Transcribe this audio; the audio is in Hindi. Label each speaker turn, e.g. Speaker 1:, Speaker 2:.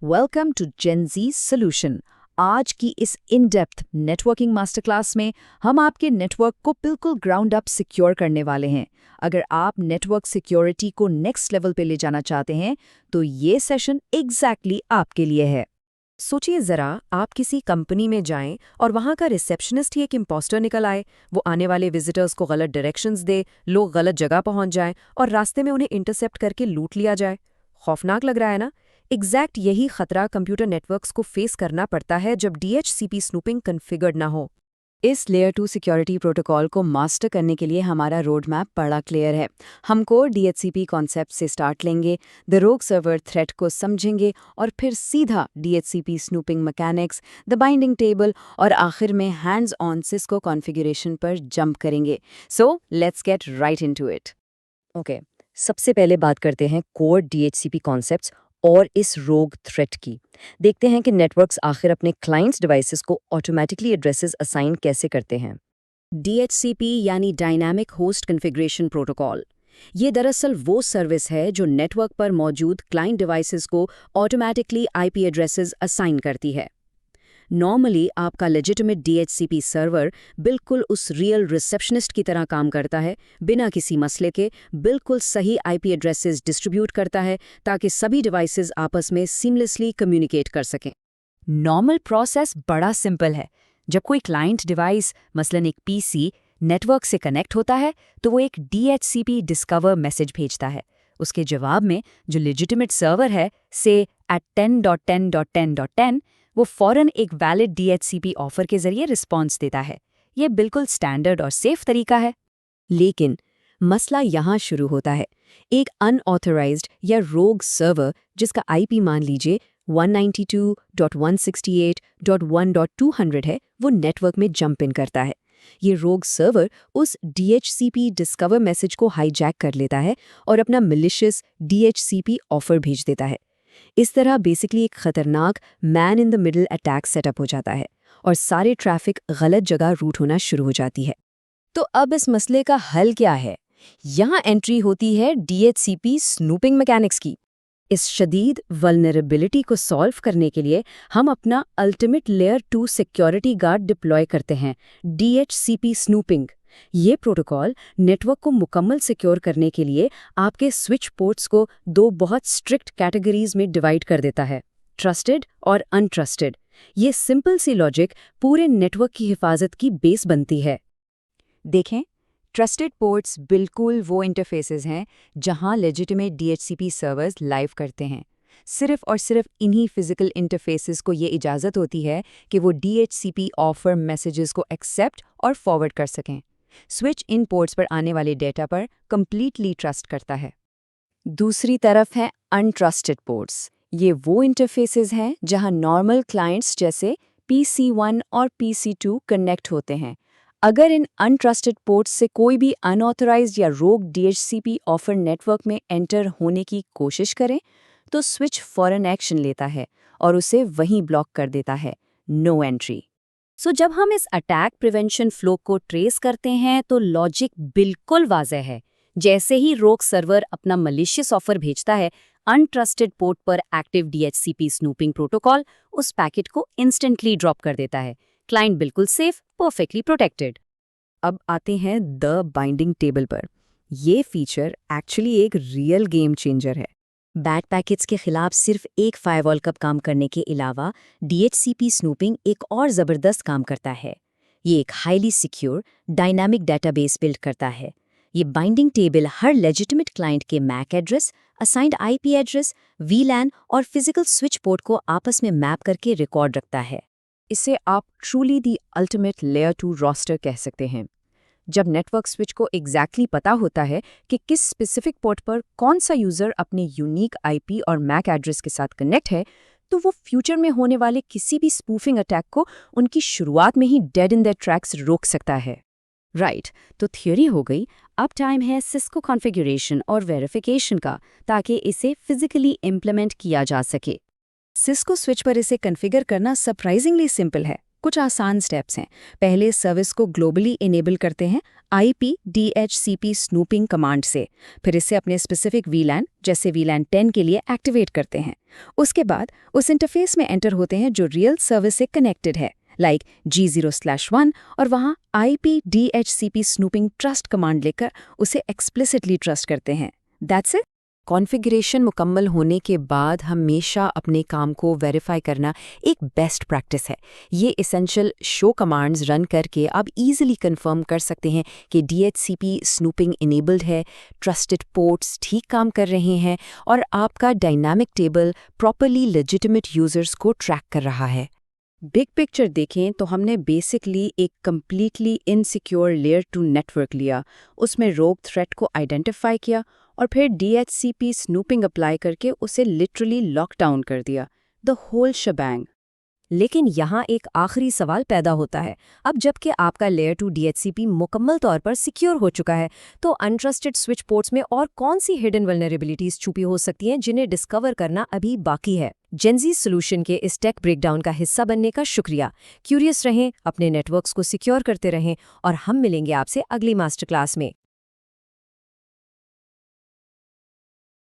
Speaker 1: Welcome to Gen Z solution. आज की इस in depth networking master class में हम आपके नेटवर्क को बिल्कुल ग्राउंड अप सिक्योर करने वाले हैं। अगर आप नेटवर्क सिक्योरिटी को नेक्स्ट लेवल पे ले जाना चाहते हैं तो ये सेशन एग्जैक्टली आपके लिए है।
Speaker 2: सोचिए ज़रा, आप किसी कंपनी में जाएं और वहाँ का रिसेप्शनिस्ट ही एक इम्पोस्टर निकल आए। वो आने वाले विजिटर्स को गलत डायरेक्शंस दे, लोग गलत जगह पहुँच जाएं और रास्ते में उन्हें इंटरसेप्ट करके लूट लिया जाए। खौफनाक लग रहा है ना? एग्जैक्ट यही खतरा कंप्यूटर नेटवर्क्स को फेस करना पड़ता है जब DHCP स्नूपिंग कॉन्फ़िगर्ड ना हो।
Speaker 1: इस लेयर 2 सिक्योरिटी प्रोटोकॉल को मास्टर करने के लिए हमारा रोड मैप बड़ा क्लियर है। हम कोर DHCP कॉन्सेप्ट से स्टार्ट लेंगे, द रोग सर्वर थ्रेट को समझेंगे और फिर सीधा DHCP snooping mechanics, the binding table और आखिर में हैंड्स ऑन सिस्को कॉन्फ़िगरेशन पर जंप करेंगे। So let's get right into it.
Speaker 2: Okay, सबसे पहले बात करते हैं कोर DHCP कॉन्सेप्ट्स और इस रोग थ्रेट की। देखते हैं कि नेटवर्क्स आखिर अपने क्लाइंट्स डिवाइसेस को ऑटोमेटिकली एड्रेसेस असाइन कैसे करते हैं।
Speaker 3: DHCP यानी डायनामिक होस्ट कॉन्फ़िगरेशन प्रोटोकॉल। ये दरअसल वो सर्विस है जो नेटवर्क पर मौजूद क्लाइंट डिवाइसेस को ऑटोमेटिकली IP एड्रेसेस असाइन करती है। नॉर्मली आपका लेजिटिमेट DHCP सर्वर बिल्कुल उस रियल रिसेप्शनिस्ट की तरह काम करता है, बिना किसी मसले के बिल्कुल सही IP एड्रेसेस डिस्ट्रीब्यूट करता है ताकि सभी डिवाइसेस आपस में सीमलेसली कम्युनिकेट कर सकें।
Speaker 1: नॉर्मल प्रोसेस बड़ा सिंपल है। जब कोई क्लाइंट डिवाइस मसलन एक PC नेटवर्क से कनेक्ट होता है तो वो एक DHCP डिस्कवर मैसेज भेजता है। उसके जवाब में जो लेजिटिमेट सर्वर है से @10.10.10.10 वो फौरन एक वैलिड DHCP ऑफर के जरिए रिस्पॉन्स देता है। ये बिल्कुल स्टैंडर्ड और सेफ तरीका है।
Speaker 2: लेकिन मसला यहाँ शुरू होता है। एक अनऑथराइज्ड या रोग सर्वर जिसका IP मान लीजिए 192.168.1.200 है, वो नेटवर्क में जंप इन करता है। ये रोग सर्वर उस DHCP डिस्कवर मैसेज को हाईजैक कर लेता है और अपना मिलिशियस DHCP ऑफर भेज देता है। इस तरह बेसिकली एक खतरनाक man in the middle attack setup हो जाता है और सारे ट्रैफिक गलत जगह रूट होना शुरू हो जाती है।
Speaker 1: तो अब इस मसले का हल क्या है? यहाँ एंट्री होती है DHCP स्नूपिंग मैकेनिक्स की। इस शदीद वल्नरेबिलिटी को सॉल्व करने के लिए हम अपना ultimate layer 2 security guard deploy करते हैं, DHCP स्नूपिंग। ये प्रोटोकॉल नेटवर्क को मुकम्मल सिक्योर करने के लिए आपके स्विच पोर्ट्स को दो बहुत स्ट्रिक्ट कैटेगरीज में डिवाइड कर देता है, ट्रस्टेड और अनट्रस्टेड। ये सिंपल सी लॉजिक पूरे नेटवर्क की हिफाजत की बेस बनती है।
Speaker 3: देखें, ट्रस्टेड पोर्ट्स बिल्कुल वो इंटरफेसेस हैं जहां लेजिटिमेट DHCP सर्वर्स लाइव करते हैं। सिर्फ और सिर्फ इन्हीं फिजिकल इंटरफेसेस को ये इजाज़त होती है कि वो DHCP ऑफर मैसेजेस को एक्सेप्ट और फॉरवर्ड कर सकें। स्विच इन पोर्ट्स पर आने वाले डेटा पर कंप्लीटली ट्रस्ट करता है।
Speaker 1: दूसरी तरफ है अनट्रस्टेड पोर्ट्स। ये वो इंटरफेसेस हैं जहां नॉर्मल क्लाइंट्स जैसे PC1 और PC2 कनेक्ट होते हैं। अगर इन अनट्रस्टेड पोर्ट्स से कोई भी अनऑथराइज्ड या रोग DHCP ऑफर नेटवर्क में एंटर होने की कोशिश करें तो स्विच फौरन एक्शन लेता है और उसे वहीं ब्लॉक कर देता है, नो एंट्री।
Speaker 3: जब हम इस अटैक प्रिवेंशन फ्लो को ट्रेस करते हैं तो लॉजिक बिल्कुल वाज़ेह है। जैसे ही रोग सर्वर अपना मलिशियस ऑफर भेजता है, अनट्रस्टेड पोर्ट पर एक्टिव DHCP स्नूपिंग प्रोटोकॉल उस पैकेट को इंस्टेंटली ड्रॉप कर देता है। क्लाइंट बिल्कुल सेफ, परफेक्टली प्रोटेक्टेड।
Speaker 2: अब आते हैं द बाइंडिंग टेबल पर। ये फीचर एक्चुअली एक रियल गेम चेंजर है।
Speaker 3: बैड पैकेट्स के खिलाफ सिर्फ एक फायरवॉल का काम करने के अलावा DHCP स्नूपिंग एक और ज़बरदस्त काम करता है। ये एक highly secure dynamic database build करता है। ये बाइंडिंग टेबल हर लेजिटिमेट क्लाइंट के MAC address, assigned IP address, VLAN और फिजिकल स्विच पोर्ट को आपस में मैप करके रिकॉर्ड रखता है।
Speaker 2: इसे आप truly the ultimate layer 2 roster कह सकते हैं। जब नेटवर्क स्विच को एग्जैक्टली पता होता है कि किस स्पेसिफिक पोर्ट पर कौन सा यूज़र अपने यूनिक IP और MAC एड्रेस के साथ कनेक्ट है, तो वो फ्यूचर में होने वाले किसी भी स्पूफिंग अटैक को उनकी शुरुआत में ही डेड इन देयर ट्रैक्स रोक सकता है।
Speaker 3: राइट, तो थ्योरी हो गई। अब टाइम है सिस्को कॉन्फ़िगरेशन और वेरिफिकेशन का, ताकि इसे फिजिकली इम्प्लीमेंट किया जा सके।
Speaker 1: सिस्को स्विच पर इसे कॉन्फ़िगर करना सरप्राइजिंगली सिंपल है।
Speaker 3: कुछ आसान स्टेप्स हैं। पहले सर्विस को ग्लोबली इनेबल करते हैं IP DHCP स्नूपिंग कमांड से। फिर इसे अपने स्पेसिफिक VLAN जैसे VLAN 10 के लिए एक्टिवेट करते हैं। उसके बाद उस इंटरफेस में एंटर होते हैं जो रियल सर्विस से कनेक्टेड है, लाइक G0/1, और वहाँ IP DHCP snooping trust command लेकर उसे एक्सप्लिसिटली ट्रस्ट करते हैं। That's it.
Speaker 2: कॉन्फ़िगरेशन मुकम्मल होने के बाद हमेशा अपने काम को वेरीफाई करना एक बेस्ट प्रैक्टिस है। ये एसेंशियल शो कमांड्स रन करके आप इजीली कंफर्म कर सकते हैं कि DHCP स्नूपिंग इनेबल्ड है, ट्रस्टेड पोर्ट्स ठीक काम कर रहे हैं और आपका dynamic table properly legitimate users को ट्रैक कर रहा है।
Speaker 3: बिग पिक्चर देखें तो हमने बेसिकली एक कम्प्लीटली इनसिक्योर लेयर 2 नेटवर्क लिया, उसमें रोग थ्रेट को आइडेंटिफाई किया और फिर DHCP स्नूपिंग अप्लाई करके उसे लिटरली लॉक डाउन कर दिया, द होल शबैंग।
Speaker 1: लेकिन यहाँ एक आखिरी सवाल पैदा होता है। अब जबकि आपका लेयर 2 DHCP मुकम्मल तौर पर सिक्योर हो चुका है, तो अनट्रस्टेड स्विच पोर्ट्स में और कौन सी हिडन वल्नरेबिलिटीज छुपी हो सकती हैं जिन्हें डिस्कवर करना अभी बाकी है? जेंजी सॉल्यूशन के इस टेक ब्रेकडाउन का हिस्सा बनने का शुक्रिया। क्यूरियस रहें, अपने नेटवर्क्स को सिक्योर करते रहें और हम मिलेंगे आपसे अगली मास्टर क्लास में।